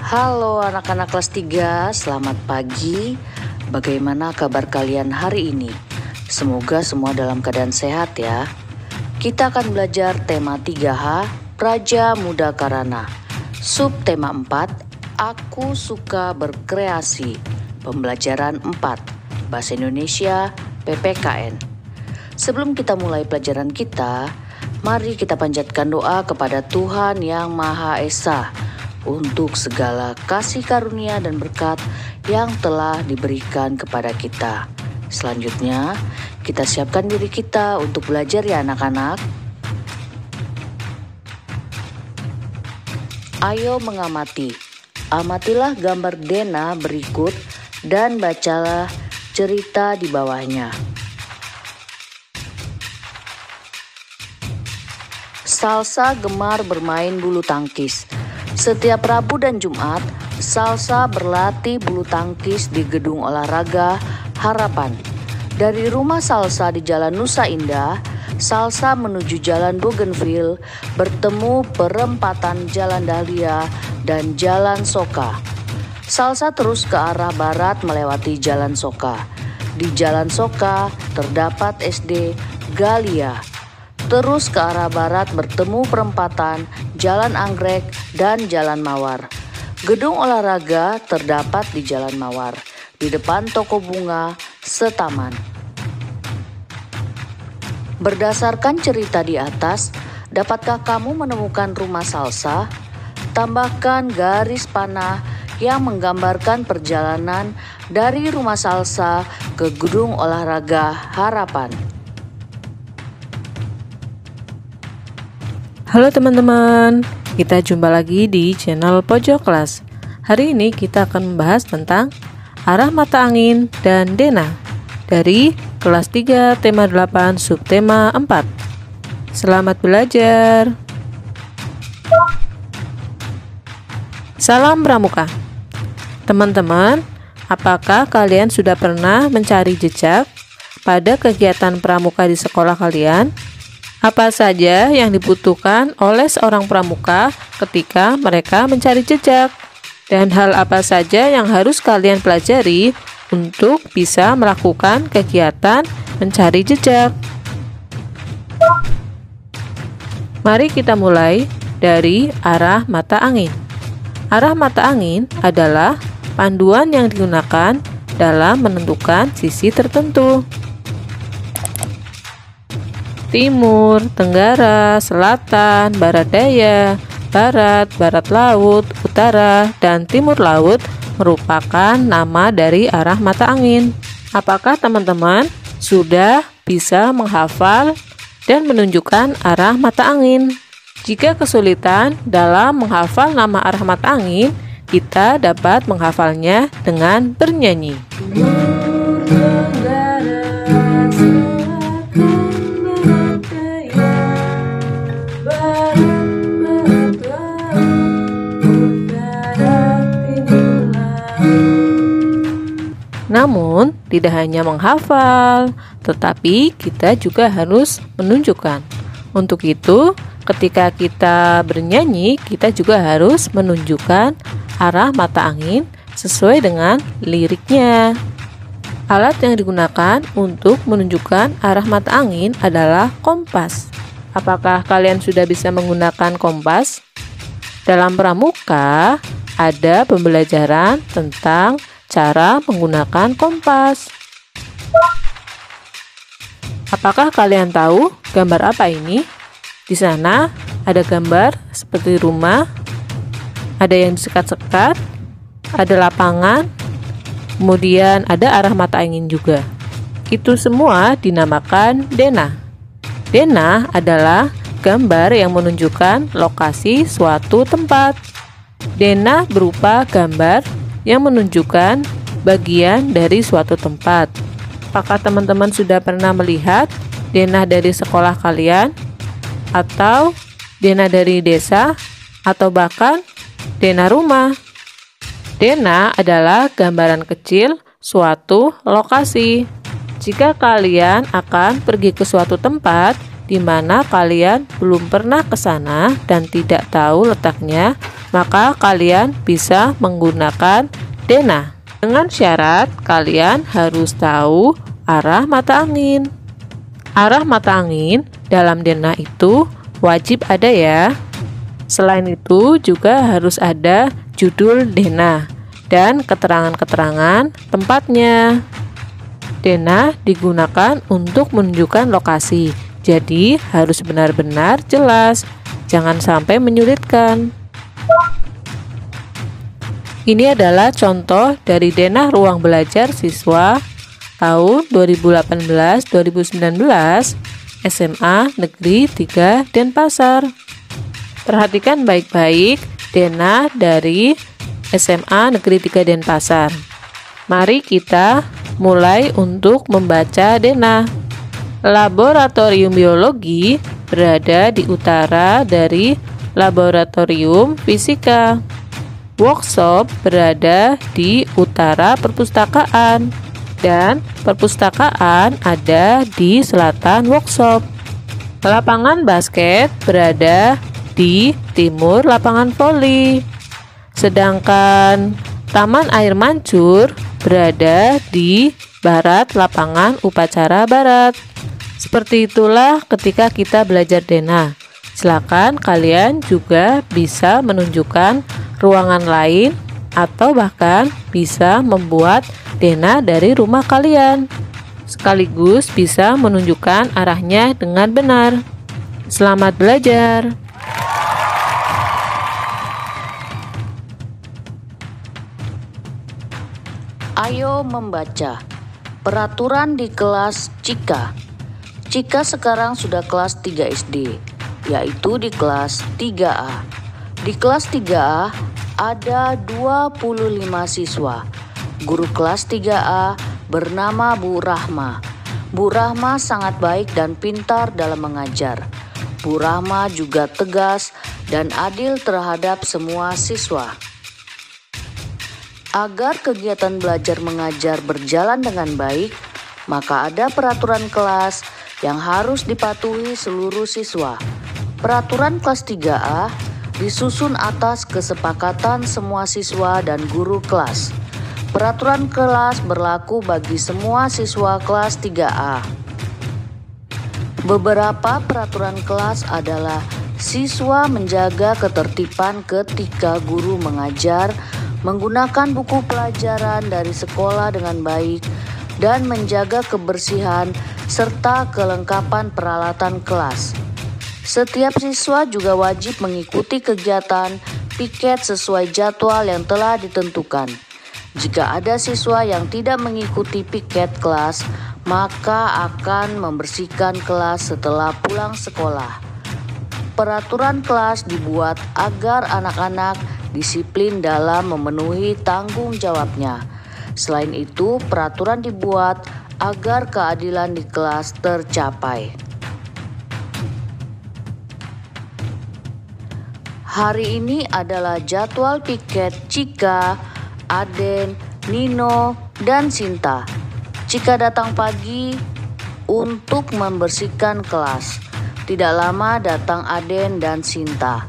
Halo anak-anak kelas 3, selamat pagi. Bagaimana kabar kalian hari ini? Semoga semua dalam keadaan sehat ya. Kita akan belajar tema 3H, Praja Muda Karana. Subtema 4, Aku Suka Berkreasi. Pembelajaran 4, Bahasa Indonesia PPKN. Sebelum kita mulai pelajaran kita, mari kita panjatkan doa kepada Tuhan Yang Maha Esa untuk segala kasih karunia dan berkat yang telah diberikan kepada kita. Selanjutnya, kita siapkan diri kita untuk belajar ya anak-anak. Ayo mengamati. Amatilah gambar Dena berikut dan bacalah cerita di bawahnya. Salsa gemar bermain bulu tangkis. Setiap Rabu dan Jumat, Salsa berlatih bulu tangkis di gedung olahraga Harapan. Dari rumah Salsa di Jalan Nusa Indah, Salsa menuju Jalan Bougainville, bertemu perempatan Jalan Dahlia dan Jalan Soka. Salsa terus ke arah barat melewati Jalan Soka. Di Jalan Soka terdapat SD Galia. Terus ke arah barat bertemu perempatan Jalan Anggrek dan Jalan Mawar. Gedung olahraga terdapat di Jalan Mawar, di depan toko bunga setaman. Berdasarkan cerita di atas, dapatkah kamu menemukan rumah Salsa? Tambahkan garis panah yang menggambarkan perjalanan dari rumah Salsa ke gedung olahraga Harapan. Halo teman-teman, kita jumpa lagi di channel Pojok Kelas. Hari ini kita akan membahas tentang arah mata angin dan Dena dari kelas 3 tema 8 subtema 4. Selamat belajar. Salam Pramuka. Teman-teman, apakah kalian sudah pernah mencari jejak pada kegiatan pramuka di sekolah kalian? Apa saja yang dibutuhkan oleh seorang pramuka ketika mereka mencari jejak? Dan hal apa saja yang harus kalian pelajari untuk bisa melakukan kegiatan mencari jejak? Mari kita mulai dari arah mata angin. Arah mata angin adalah panduan yang digunakan dalam menentukan sisi tertentu. Timur, tenggara, selatan, barat daya, barat, barat laut, utara, dan timur laut merupakan nama dari arah mata angin. Apakah teman-teman sudah bisa menghafal dan menunjukkan arah mata angin? Jika kesulitan dalam menghafal nama arah mata angin, kita dapat menghafalnya dengan bernyanyi. Namun, tidak hanya menghafal, tetapi kita juga harus menunjukkan. Untuk itu, ketika kita bernyanyi, kita juga harus menunjukkan arah mata angin sesuai dengan liriknya. Alat yang digunakan untuk menunjukkan arah mata angin adalah kompas. Apakah kalian sudah bisa menggunakan kompas? Dalam pramuka, ada pembelajaran tentang cara menggunakan kompas. Apakah kalian tahu gambar apa ini? Di sana ada gambar seperti rumah, ada yang disekat-sekat, ada lapangan, kemudian ada arah mata angin juga. Itu semua dinamakan Dena. Dena adalah gambar yang menunjukkan lokasi suatu tempat. Dena berupa gambar yang menunjukkan bagian dari suatu tempat. Apakah teman-teman sudah pernah melihat denah dari sekolah kalian? Atau denah dari desa? Atau bahkan denah rumah? Denah adalah gambaran kecil suatu lokasi. Jika kalian akan pergi ke suatu tempat di mana kalian belum pernah ke sana dan tidak tahu letaknya, maka kalian bisa menggunakan Dena. Dengan syarat kalian harus tahu arah mata angin. Arah mata angin dalam Dena itu wajib ada ya. Selain itu juga harus ada judul Dena dan keterangan-keterangan tempatnya. Dena digunakan untuk menunjukkan lokasi, jadi harus benar-benar jelas, jangan sampai menyulitkan. Ini adalah contoh dari Dena ruang belajar siswa tahun 2018-2019 SMA Negeri 3 Denpasar. Perhatikan baik-baik Dena dari SMA Negeri 3 Denpasar. Mari kita mulai untuk membaca Dena. Laboratorium biologi berada di utara dari laboratorium fisika. Workshop berada di utara perpustakaan dan perpustakaan ada di selatan workshop. Lapangan basket berada di timur lapangan voli. Sedangkan Taman Air Mancur berada di barat lapangan upacara barat. Seperti itulah ketika kita belajar Dena. Silakan kalian juga bisa menunjukkan ruangan lain atau bahkan bisa membuat Dena dari rumah kalian. Sekaligus bisa menunjukkan arahnya dengan benar. Selamat belajar. Ayo membaca. Peraturan di kelas Cika. Cika sekarang sudah kelas 3 SD, yaitu di kelas 3A. Di kelas 3A ada 25 siswa. Guru kelas 3A bernama Bu Rahma. Bu Rahma sangat baik dan pintar dalam mengajar. Bu Rahma juga tegas dan adil terhadap semua siswa. Agar kegiatan belajar mengajar berjalan dengan baik, maka ada peraturan kelas yang harus dipatuhi seluruh siswa. Peraturan kelas 3A disusun atas kesepakatan semua siswa dan guru kelas. Peraturan kelas berlaku bagi semua siswa kelas 3A. Beberapa peraturan kelas adalah siswa menjaga ketertiban ketika guru mengajar, menggunakan buku pelajaran dari sekolah dengan baik, dan menjaga kebersihan serta kelengkapan peralatan kelas. Setiap siswa juga wajib mengikuti kegiatan piket sesuai jadwal yang telah ditentukan. Jika ada siswa yang tidak mengikuti piket kelas, maka akan membersihkan kelas setelah pulang sekolah. Peraturan kelas dibuat agar anak-anak disiplin dalam memenuhi tanggung jawabnya. Selain itu, peraturan dibuat agar keadilan di kelas tercapai. Hari ini adalah jadwal piket Cika, Aden, Nino, dan Sinta. Cika datang pagi untuk membersihkan kelas. Tidak lama datang Aden dan Sinta.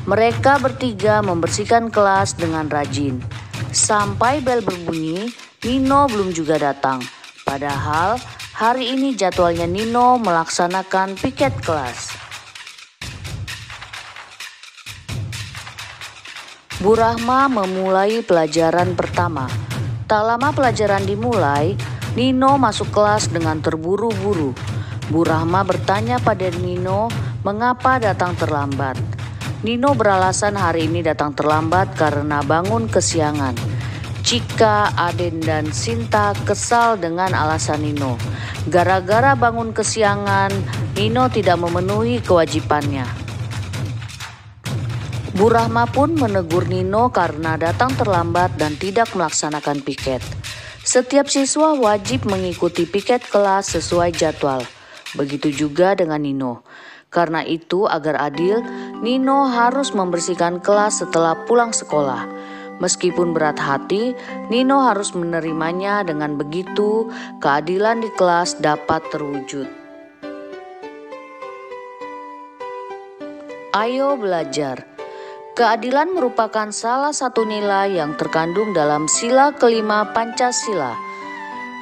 Mereka bertiga membersihkan kelas dengan rajin. Sampai bel berbunyi, Nino belum juga datang. Padahal hari ini jadwalnya Nino melaksanakan piket kelas. Bu Rahma memulai pelajaran pertama. Tak lama pelajaran dimulai, Nino masuk kelas dengan terburu-buru. Bu Rahma bertanya pada Nino mengapa datang terlambat. Nino beralasan hari ini datang terlambat karena bangun kesiangan. Cika, Aden, dan Sinta kesal dengan alasan Nino. Gara-gara bangun kesiangan, Nino tidak memenuhi kewajibannya. Bu Rahma pun menegur Nino karena datang terlambat dan tidak melaksanakan piket. Setiap siswa wajib mengikuti piket kelas sesuai jadwal. Begitu juga dengan Nino. Karena itu, agar adil, Nino harus membersihkan kelas setelah pulang sekolah. Meskipun berat hati, Nino harus menerimanya. Dengan begitu, keadilan di kelas dapat terwujud. Ayo belajar. Keadilan merupakan salah satu nilai yang terkandung dalam sila kelima Pancasila.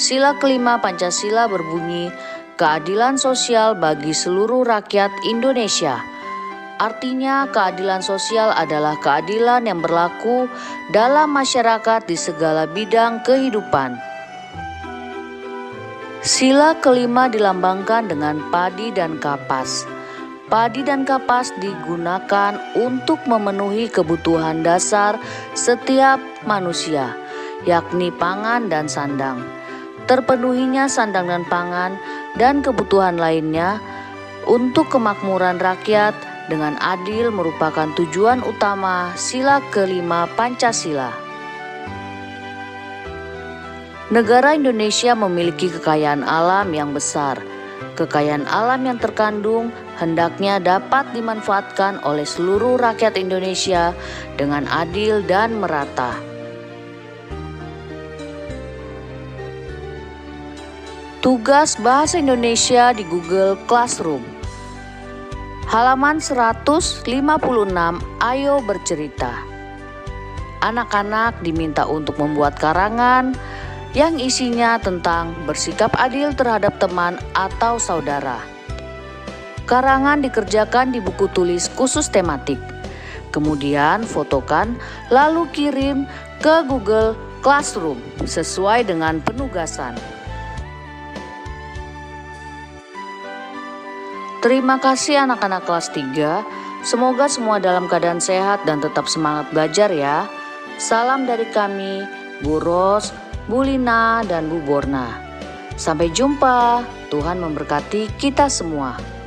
Sila kelima Pancasila berbunyi, keadilan sosial bagi seluruh rakyat Indonesia. Artinya, keadilan sosial adalah keadilan yang berlaku dalam masyarakat di segala bidang kehidupan. Sila kelima dilambangkan dengan padi dan kapas. Padi dan kapas digunakan untuk memenuhi kebutuhan dasar setiap manusia, yakni pangan dan sandang. Terpenuhinya sandang dan pangan dan kebutuhan lainnya untuk kemakmuran rakyat dengan adil merupakan tujuan utama sila kelima Pancasila. Negara Indonesia memiliki kekayaan alam yang besar. Kekayaan alam yang terkandung hendaknya dapat dimanfaatkan oleh seluruh rakyat Indonesia dengan adil dan merata. Tugas Bahasa Indonesia di Google Classroom. Halaman 156, ayo bercerita. Anak-anak diminta untuk membuat karangan yang isinya tentang bersikap adil terhadap teman atau saudara. Karangan dikerjakan di buku tulis khusus tematik. Kemudian fotokan lalu kirim ke Google Classroom sesuai dengan penugasan. Terima kasih anak-anak kelas 3. Semoga semua dalam keadaan sehat dan tetap semangat belajar ya. Salam dari kami, Bu Ros, Bu Lina, dan Bu Borna. Sampai jumpa. Tuhan memberkati kita semua.